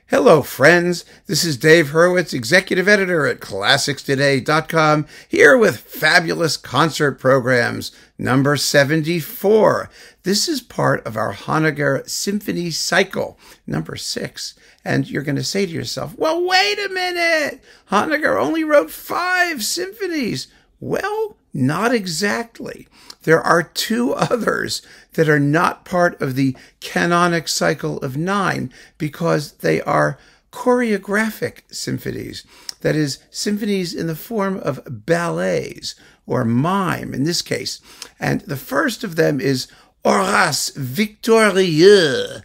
Hello, friends. This is Dave Hurwitz, executive editor at ClassicsToday.com, here with fabulous concert programs, number 74. This is part of our Honegger Symphony Cycle, number 6. And you're going to say to yourself, well, wait a minute. Honegger only wrote 5 symphonies. Well, not exactly. There are 2 others that are not part of the canonic cycle of 9 because they are choreographic symphonies. That is, symphonies in the form of ballets or mime in this case. And the first of them is Horace, victorieux,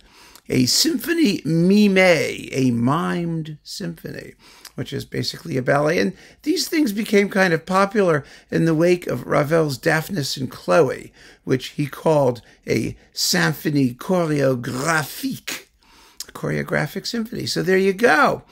a Symphonie mimée, a mimed symphony, which is basically a ballet. And these things became kind of popular in the wake of Ravel's Daphnis and Chloe, which he called a symphonie chorégraphique, a choreographic symphony. So there you go.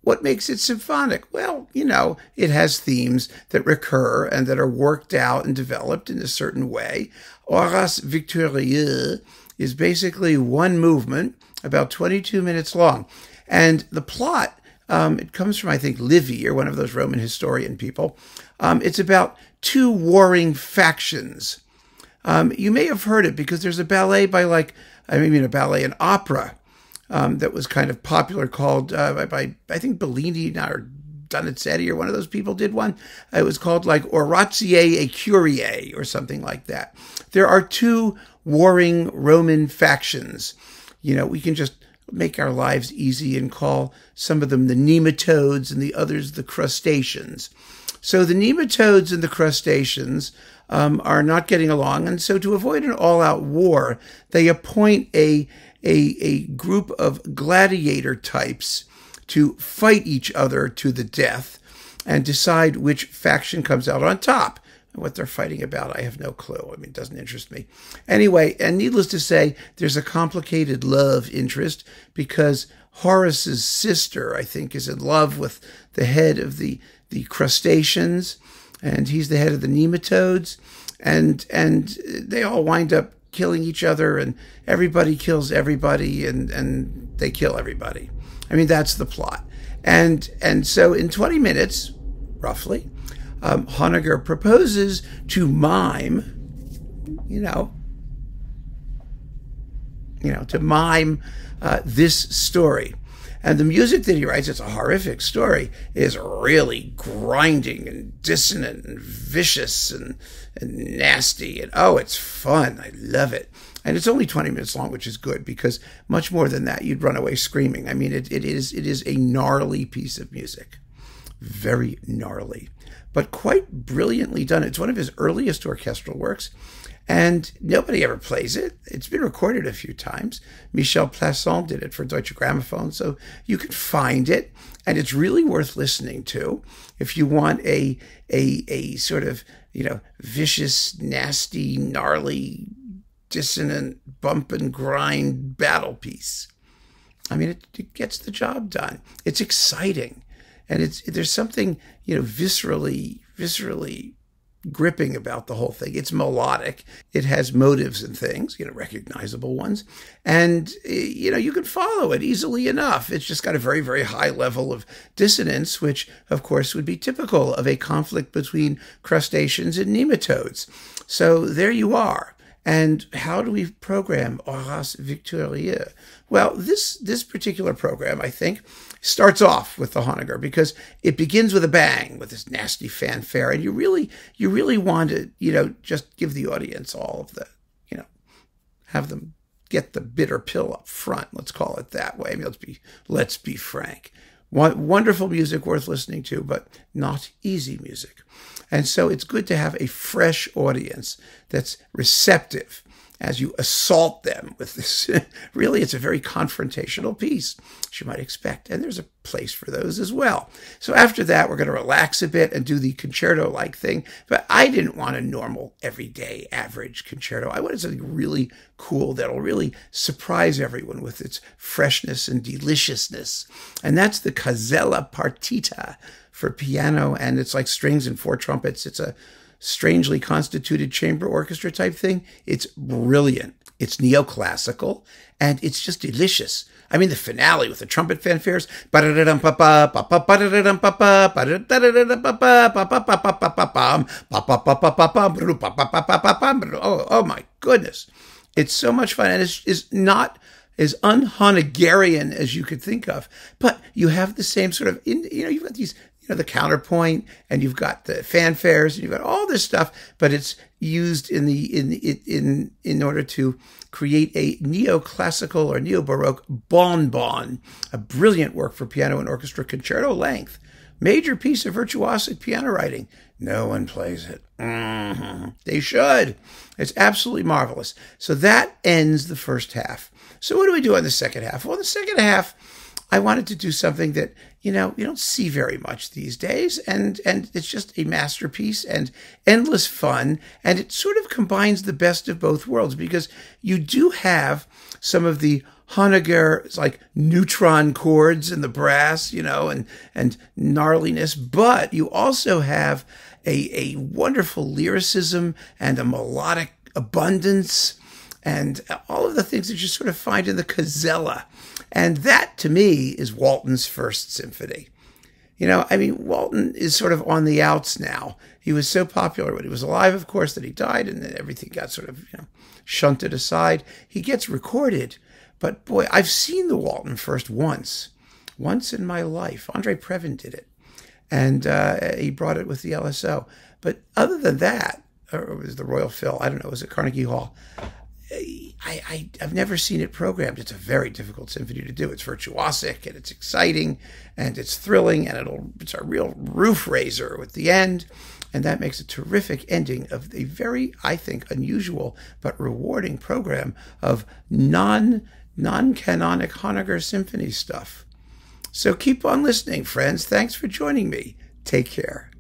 What makes it symphonic? Well, it has themes that recur and that are worked out and developed in a certain way. Horace victorieux is basically one movement, about 22 minutes long. And the plot, it comes from, I think, Livy, or one of those Roman historian people. It's about 2 warring factions. You may have heard it because there's a ballet an opera that was kind of popular called, by I think, Bellini or Donizetti or one of those people did one. It was called like Orazio et Curiae or something like that. There are 2 warring Roman factions. We can just make our lives easy and call some of them the nematodes and the others the crustaceans. So the nematodes and the crustaceans are not getting along, and so to avoid an all-out war, they appoint a group of gladiator types to fight each other to the death and decide which faction comes out on top. What they're fighting about, I have no clue. It doesn't interest me. Anyway, and needless to say, there's a complicated love interest because Horace's sister, I think, is in love with the head of the crustaceans, and he's the head of the nematodes, and they all wind up killing each other, and everybody kills everybody, and they kill everybody. That's the plot. And so in 20 minutes, roughly, Honegger proposes to mime, to mime this story. And the music that he writes, it's a horrific story, is really grinding and dissonant and vicious and nasty. And it's fun. I love it. And it's only 20 minutes long, which is good because much more than that, you'd run away screaming. It is a gnarly piece of music. Very gnarly, but quite brilliantly done. It's one of his earliest orchestral works, and nobody ever plays it. It's been recorded a few times. Michel Plasson did it for Deutsche Grammophon, so you can find it, and it's really worth listening to if you want a sort of, vicious, nasty, gnarly, dissonant, bump and grind battle piece. It gets the job done. It's exciting. And there's something, viscerally gripping about the whole thing. It's melodic. It has motives and things, recognizable ones. And, you can follow it easily enough. It's just got a very, very high level of dissonance, which, of course, would be typical of a conflict between crustaceans and nematodes. So there you are. And how do we program Horace victorieux? Well, this particular program, I think, starts off with the Honegger because it begins with a bang, with this nasty fanfare, and you really want to, just give the audience all of the, have them get the bitter pill up front. Let's call it that way. Let's be frank. Wonderful music worth listening to, but not easy music. And so it's good to have a fresh audience that's receptive as you assault them with this. Really, it's a very confrontational piece, as you might expect. And there's a place for those as well. So after that, we're going to relax a bit and do the concerto-like thing. But I didn't want a normal, everyday, average concerto. I wanted something really cool that'll really surprise everyone with its freshness and deliciousness. And that's the Casella Partita for piano. And it's like strings and 4 trumpets. It's a strangely constituted chamber orchestra type thing. It's brilliant. It's neoclassical, and it's just delicious. I mean, the finale with the trumpet fanfares. Oh my goodness. It's so much fun, and it's not as un-Honeggerian as you could think of. But you have the same sort of, you've got these, the counterpoint, and you've got the fanfares, and you've got all this stuff, but it's used in order to create a neoclassical or neo-baroque bonbon, a brilliant work for piano and orchestra, concerto length, major piece of virtuosic piano writing. No one plays it. They should. It's absolutely marvelous. So that ends the first half. So what do we do on the second half? Well, the second half, I wanted to do something that, you don't see very much these days. And it's just a masterpiece and endless fun. And it sort of combines the best of both worlds, because you do have some of the Honegger, like neutron chords in the brass, and gnarliness, but you also have a wonderful lyricism and a melodic abundance and all of the things that you sort of find in the Casella. And that, to me, is Walton's first symphony. Walton is sort of on the outs now. He was so popular when he was alive, of course, that he died, and then everything got sort of, shunted aside. He gets recorded. But boy, I've seen the Walton first once in my life. Andre Previn did it, and he brought it with the LSO. But other than that, or it was the Royal Phil, I don't know, was it Carnegie Hall? I've never seen it programmed. It's a very difficult symphony to do. It's virtuosic, and it's exciting, and it's thrilling, and it's a real roof raiser at the end. And that makes a terrific ending of a very, I think, unusual but rewarding program of non-canonic Honegger symphony stuff. So keep on listening, friends. Thanks for joining me. Take care.